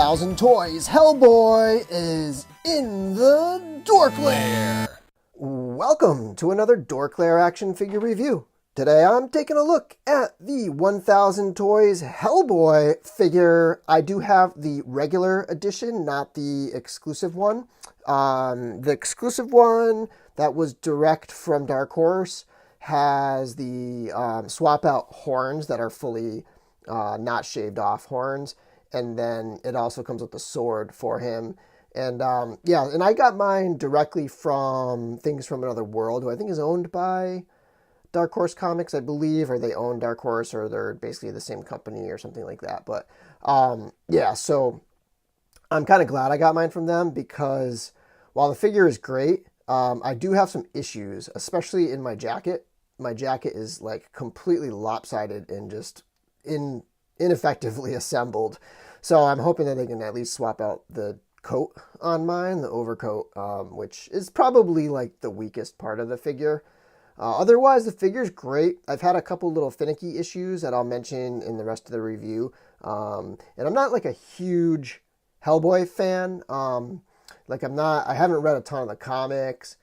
1000 Toys Hellboy is in the DorkLair. Welcome to another DorkLair action figure review. Today I'm taking a look at the 1000 Toys Hellboy figure. I do have the regular edition, not the exclusive one. The exclusive one that was direct from Dark Horse has the swap out horns that are fully not shaved off horns. And then it also comes with the sword for him. And and I got mine directly from Things from Another World, who I think is owned by Dark Horse Comics, I believe, or they own Dark Horse, or they're basically the same company or something like that. But so I'm kind of glad I got mine from them because while the figure is great, I do have some issues, especially in my jacket. My jacket is like completely lopsided and just ineffectively assembled. So I'm hoping that they can at least swap out the coat on mine, the overcoat, which is probably like the weakest part of the figure. Otherwise, the figure's great. I've had a couple little finicky issues that I'll mention in the rest of the review. And I'm not like a huge Hellboy fan. I haven't read a ton of the comics,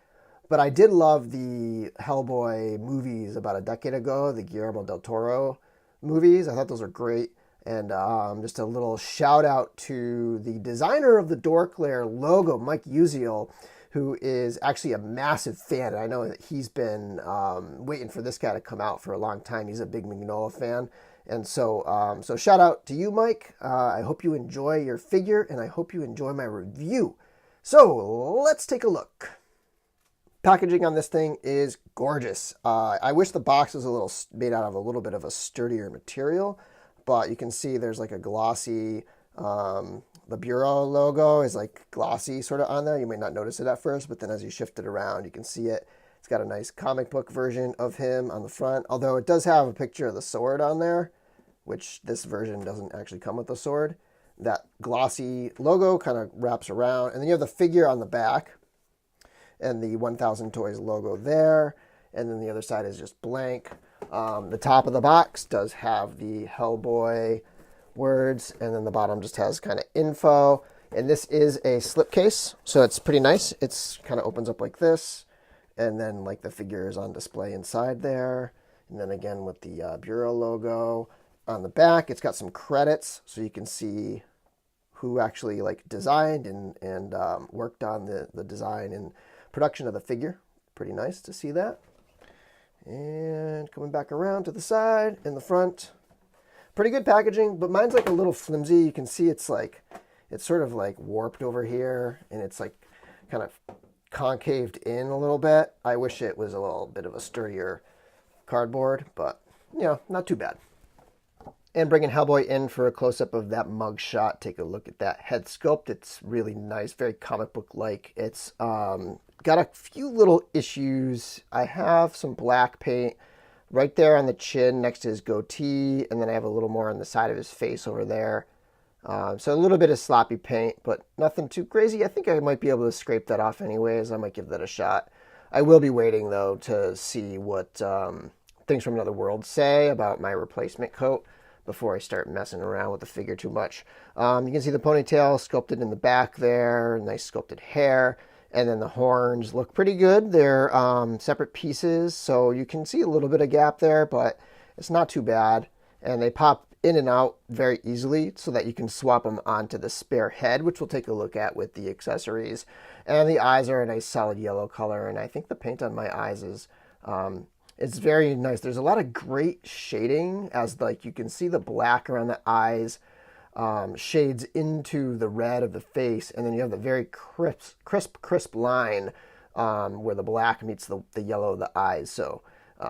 but I did love the Hellboy movies about a decade ago, the Guillermo del Toro movies. I thought those were great. And just a little shout out to the designer of the DorkLair logo, Mike Uziel, who is actually a massive fan. And I know that he's been waiting for this guy to come out for a long time. He's a big Mignola fan. And so shout out to you, Mike. I hope you enjoy your figure, and I hope you enjoy my review. So let's take a look. Packaging on this thing is gorgeous. I wish the box was made out of a little bit of a sturdier material. But you can see there's like a glossy, the Bureau logo is like glossy sort of on there. You may not notice it at first, but then as you shift it around, you can see it. It's got a nice comic book version of him on the front, although it does have a picture of the sword on there, which this version doesn't actually come with the sword. That glossy logo kind of wraps around, and then you have the figure on the back and the 1000 Toys logo there, and then the other side is just blank. The top of the box does have the Hellboy words, and then the bottom just has kind of info. And this is a slipcase, so it's pretty nice. It's kind of opens up like this, and then like the figure is on display inside there. And then again with the Bureau logo on the back, it's got some credits, so you can see who actually like designed and worked on the design and production of the figure. Pretty nice to see that. And coming back around to the side and the front. Pretty good packaging, but mine's like a little flimsy. You can see it's sort of like warped over here, and it's like kind of concaved in a little bit. I wish it was a little bit of a sturdier cardboard, but not too bad. And bringing Hellboy in for a close-up of that mug shot. Take a look at that head sculpt. It's really nice, very comic book-like. It's got a few little issues. I have some black paint right there on the chin next to his goatee, and then I have a little more on the side of his face over there. So a little bit of sloppy paint, but nothing too crazy. I think I might be able to scrape that off anyways. I might give that a shot. I will be waiting, though, to see what Things from Another World say about my replacement coat before I start messing around with the figure too much. You can see the ponytail sculpted in the back there, nice sculpted hair. And then the horns look pretty good. They're separate pieces, so you can see a little bit of gap there, but it's not too bad. And they pop in and out very easily so that you can swap them onto the spare head, which we'll take a look at with the accessories. And the eyes are a nice solid yellow color, and I think the paint on my eyes is it's very nice. There's a lot of great shading, as like you can see the black around the eyes shades into the red of the face, and then you have the very crisp line where the black meets the yellow of the eyes. So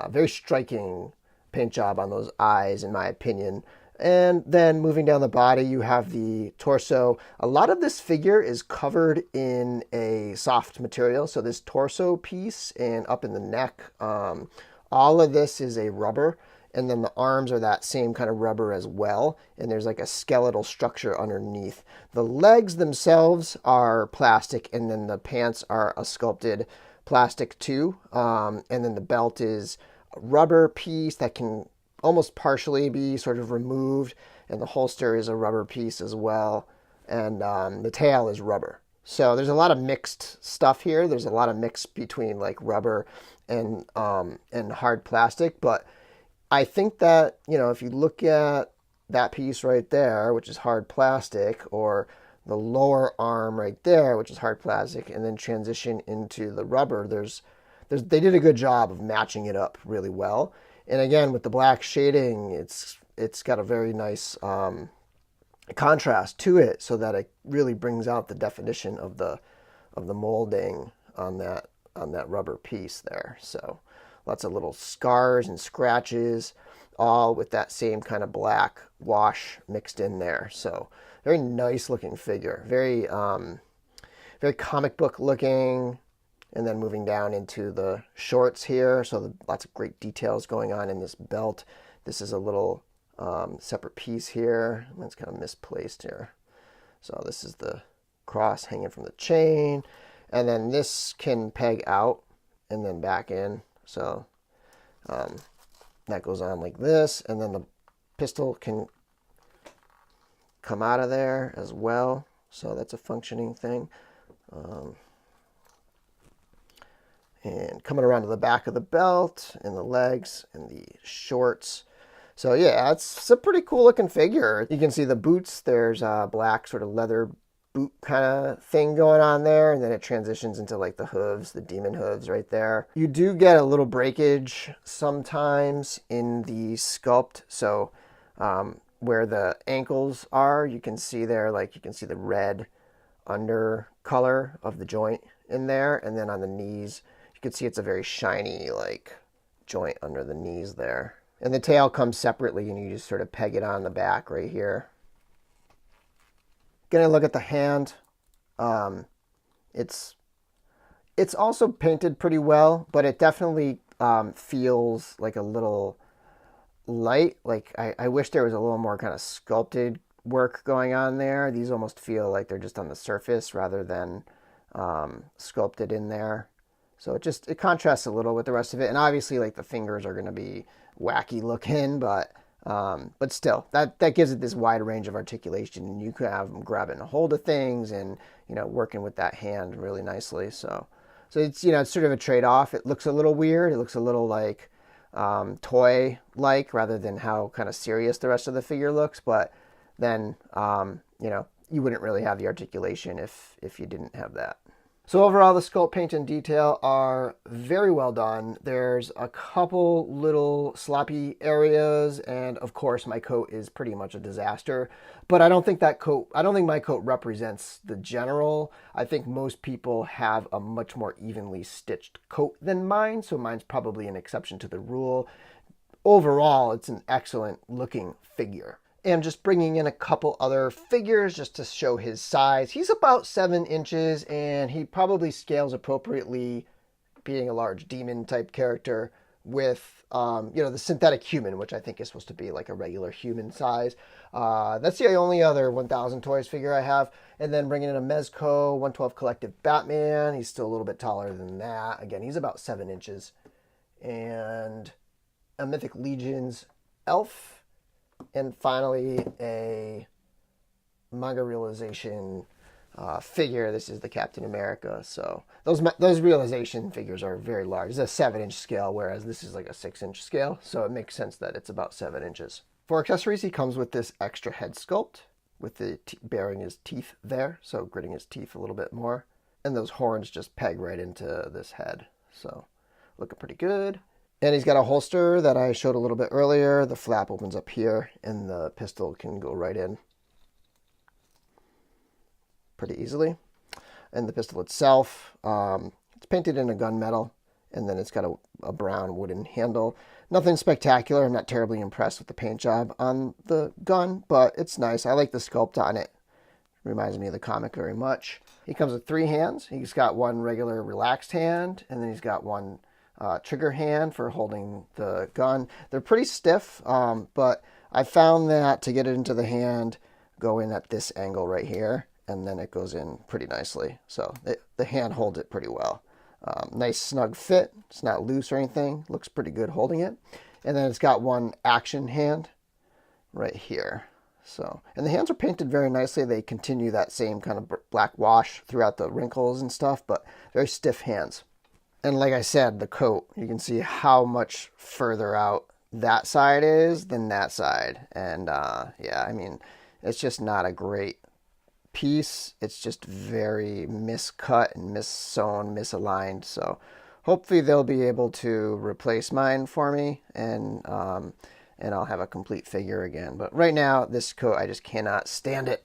very striking paint job on those eyes, in my opinion. And then moving down the body, you have the torso. A lot of this figure is covered in a soft material. So this torso piece and up in the neck, all of this is a rubber. And then the arms are that same kind of rubber as well. And there's like a skeletal structure underneath. The legs themselves are plastic, and then the pants are a sculpted plastic too. And then the belt is a rubber piece that can almost partially be sort of removed. And the holster is a rubber piece as well. and the tail is rubber. So there's a lot of mixed stuff here. There's a lot of mix between like rubber and hard plastic. But I think that, you know, if you look at that piece right there, which is hard plastic, or the lower arm right there, which is hard plastic, and then transition into the rubber, they did a good job of matching it up really well. And again, with the black shading, it's got a very nice contrast to it, so that it really brings out the definition of the molding on that rubber piece there. So lots of little scars and scratches, all with that same kind of black wash mixed in there. So very nice looking figure, very very comic book looking. And then moving down into the shorts here, so lots of great details going on in this belt. This is a little separate piece here. It's kind of misplaced here. So this is the cross hanging from the chain, and then this can peg out and then back in. So that goes on like this, and then the pistol can come out of there as well. So that's a functioning thing. And coming around to the back of the belt and the legs and the shorts. So yeah, it's a pretty cool looking figure. You can see the boots. There's a black sort of leather boot kind of thing going on there, and then it transitions into like the hooves, the demon hooves right there. You do get a little breakage sometimes in the sculpt. So where the ankles are, you can see there, like you can see the red under color of the joint in there, and then on the knees, you can see it's a very shiny like joint under the knees there. And the tail comes separately, and you just sort of peg it on the back right here. Gonna look at the hand. It's also painted pretty well, but it definitely feels like a little light. Like I wish there was a little more kind of sculpted work going on there. These almost feel like they're just on the surface rather than sculpted in there. So it contrasts a little with the rest of it. And obviously, like, the fingers are going to be wacky looking, but still, that gives it this wide range of articulation. And you can have them grabbing a hold of things and, you know, working with that hand really nicely. So it's, you know, it's sort of a trade-off. It looks a little weird. It looks a little like toy-like rather than how kind of serious the rest of the figure looks. But then, you know, you wouldn't really have the articulation if you didn't have that. So overall, the sculpt, paint, and detail are very well done. There's a couple little sloppy areas, and of course, my coat is pretty much a disaster. But I don't think my coat represents the general. I think most people have a much more evenly stitched coat than mine, so mine's probably an exception to the rule. Overall, it's an excellent looking figure. And just bringing in a couple other figures just to show his size. He's about 7 inches, and he probably scales appropriately, being a large demon type character, with you know, the synthetic human, which I think is supposed to be like a regular human size. That's the only other 1000 Toys figure I have. And then bringing in a Mezco 112 Collective Batman. He's still a little bit taller than that. Again, he's about 7 inches. And a Mythic Legions elf. And finally, a manga realization figure. This is the Captain America. So those realization figures are very large. It's a 7-inch scale, whereas this is like a 6-inch scale. So it makes sense that it's about 7 inches. For accessories, he comes with this extra head sculpt with the bearing his teeth there. So gritting his teeth a little bit more. And those horns just peg right into this head. So looking pretty good. And he's got a holster that I showed a little bit earlier. The flap opens up here, and the pistol can go right in pretty easily. And the pistol itself, it's painted in a gunmetal, and then it's got a brown wooden handle. Nothing spectacular. I'm not terribly impressed with the paint job on the gun, but it's nice. I like the sculpt on it. Reminds me of the comic very much. He comes with 3 hands. He's got one regular relaxed hand, and then he's got one trigger hand for holding the gun. They're pretty stiff, but I found that to get it into the hand, go in at this angle right here, and then it goes in pretty nicely. So the hand holds it pretty well. Nice snug fit. It's not loose or anything. Looks pretty good holding it. And then it's got one action hand right here. So, and the hands are painted very nicely. They continue that same kind of black wash throughout the wrinkles and stuff, but very stiff hands. And like I said, the coat, you can see how much further out that side is than that side. And yeah, I mean, it's just not a great piece. It's just very miscut and missewn, misaligned. So hopefully they'll be able to replace mine for me, and I'll have a complete figure again. But right now, this coat, I just cannot stand it.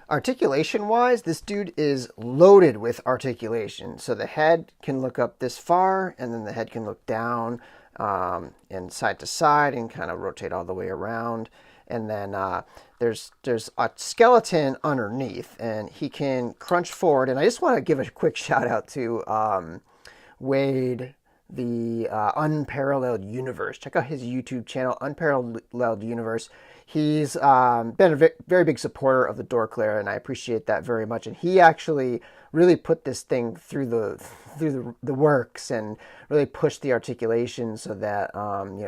Articulation-wise, this dude is loaded with articulation. So the head can look up this far, and then the head can look down and side to side and kind of rotate all the way around. And then there's a skeleton underneath, and he can crunch forward. And I just want to give a quick shout out to Wade, the Unparalleled Universe. Check out his YouTube channel, Unparalleled Universe. He's been a very big supporter of the DorkLair, and I appreciate that very much. And he actually really put this thing through the works and really pushed the articulation so that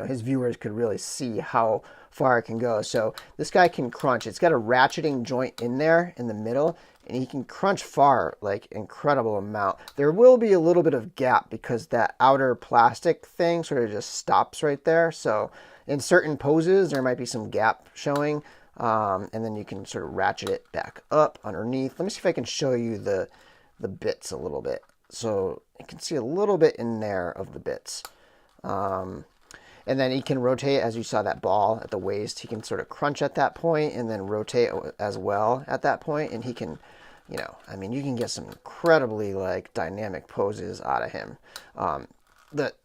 his viewers could really see how far it can go. So this guy can crunch. It's got a ratcheting joint in there in the middle, and he can crunch far, like incredible amount. There will be a little bit of gap because that outer plastic thing sort of just stops right there. So in certain poses, there might be some gap showing, and then you can sort of ratchet it back up underneath. Let me see if I can show you the bits a little bit. So you can see a little bit in there of the bits. And then he can rotate, as you saw that ball at the waist. He can sort of crunch at that point and then rotate as well at that point. And he can, I mean, you can get some incredibly like dynamic poses out of him. The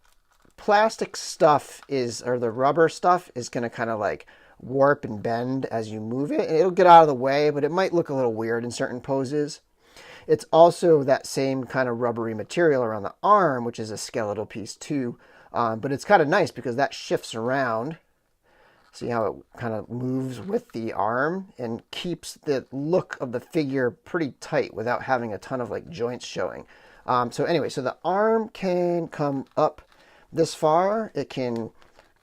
plastic stuff or the rubber stuff is going to kind of like warp and bend as you move it. And it'll get out of the way, but it might look a little weird in certain poses. It's also that same kind of rubbery material around the arm, which is a skeletal piece too. But it's kind of nice because that shifts around. See how it kind of moves with the arm and keeps the look of the figure pretty tight without having a ton of like joints showing. So anyway, so the arm can come up this far. It can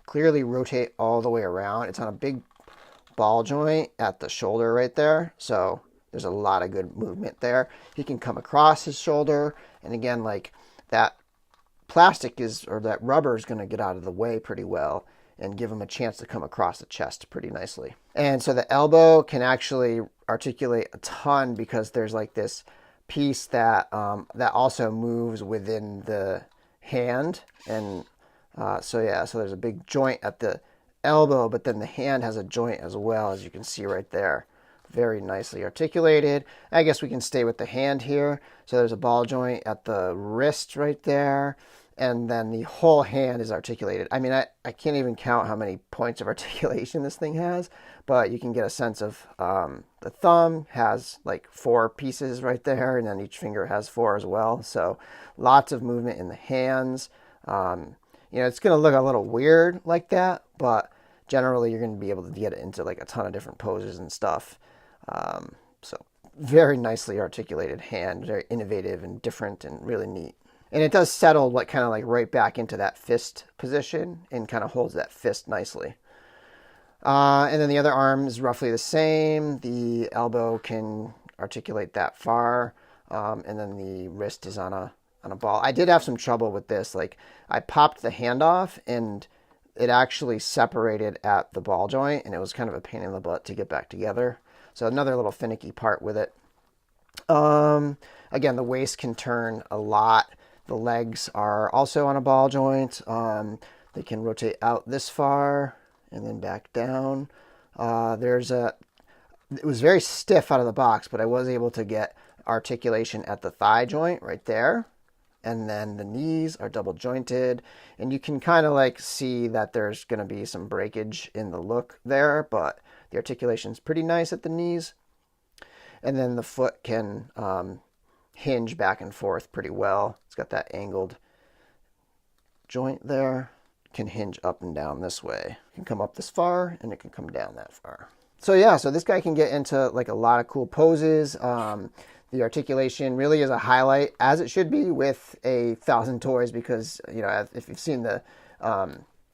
clearly rotate all the way around. It's on a big ball joint at the shoulder right there. So there's a lot of good movement there. He can come across his shoulder. And again, like that plastic that rubber is going to get out of the way pretty well and give him a chance to come across the chest pretty nicely. And so the elbow can actually articulate a ton because there's like this piece that also moves within the hand. And so there's a big joint at the elbow, but then the hand has a joint as well, as you can see right there. Very nicely articulated. I guess we can stay with the hand here. So there's a ball joint at the wrist right there. And then the whole hand is articulated. I mean, I can't even count how many points of articulation this thing has, but you can get a sense of the thumb has like 4 pieces right there, and then each finger has 4 as well. So lots of movement in the hands. It's going to look a little weird like that, but generally you're going to be able to get it into like a ton of different poses and stuff. So very nicely articulated hand, very innovative and different and really neat. And it does settle like kind of like right back into that fist position and kind of holds that fist nicely. And then the other arm is roughly the same. The elbow can articulate that far. And then the wrist is on a ball. I did have some trouble with this. Like I popped the hand off and it actually separated at the ball joint, and it was kind of a pain in the butt to get back together. So another little finicky part with it. Again, the waist can turn a lot. The legs are also on a ball joint. They can rotate out this far and then back down. It was very stiff out of the box, but I was able to get articulation at the thigh joint right there. And then the knees are double jointed. And you can kind of like see that there's going to be some breakage in the look there, but the articulation is pretty nice at the knees. And then the foot can hinge back and forth pretty well. It's got that angled joint there. Can hinge up and down this way. It can come up this far and it can come down that far. So yeah, so this guy can get into like a lot of cool poses. The articulation really is a highlight, as it should be with a 1000 Toys, because if you've seen the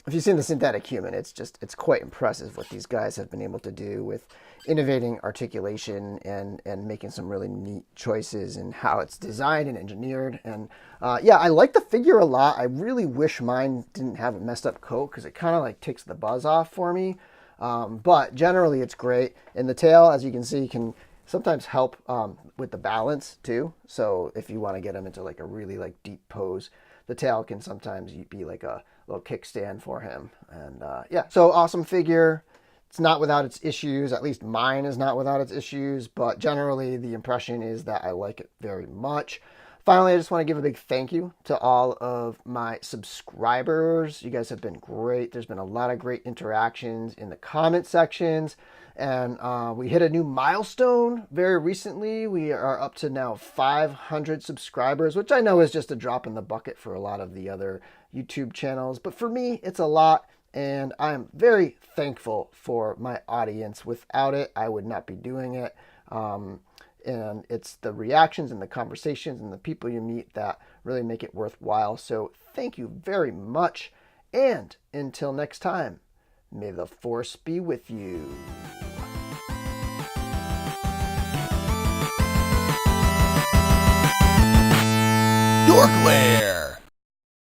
if you've seen the synthetic human, it's quite impressive what these guys have been able to do with innovating articulation and making some really neat choices in how it's designed and engineered. And yeah, I like the figure a lot. I really wish mine didn't have a messed up coat because it kind of like takes the buzz off for me. But generally it's great. And the tail, as you can see, can sometimes help with the balance too. So if you want to get him into like a really like deep pose, the tail can sometimes be like a little kickstand for him. And yeah, so awesome figure. It's not without its issues. At least mine is not without its issues, but generally the impression is that I like it very much. Finally, I just want to give a big thank you to all of my subscribers. You guys have been great. There's been a lot of great interactions in the comment sections. And we hit a new milestone very recently. We are up to now 500 subscribers, which I know is just a drop in the bucket for a lot of the other YouTube channels. But for me, it's a lot. And I'm very thankful for my audience. Without it, I would not be doing it. And it's the reactions and the conversations and the people you meet that really make it worthwhile. So thank you very much. And until next time, may the force be with you. DorkLair.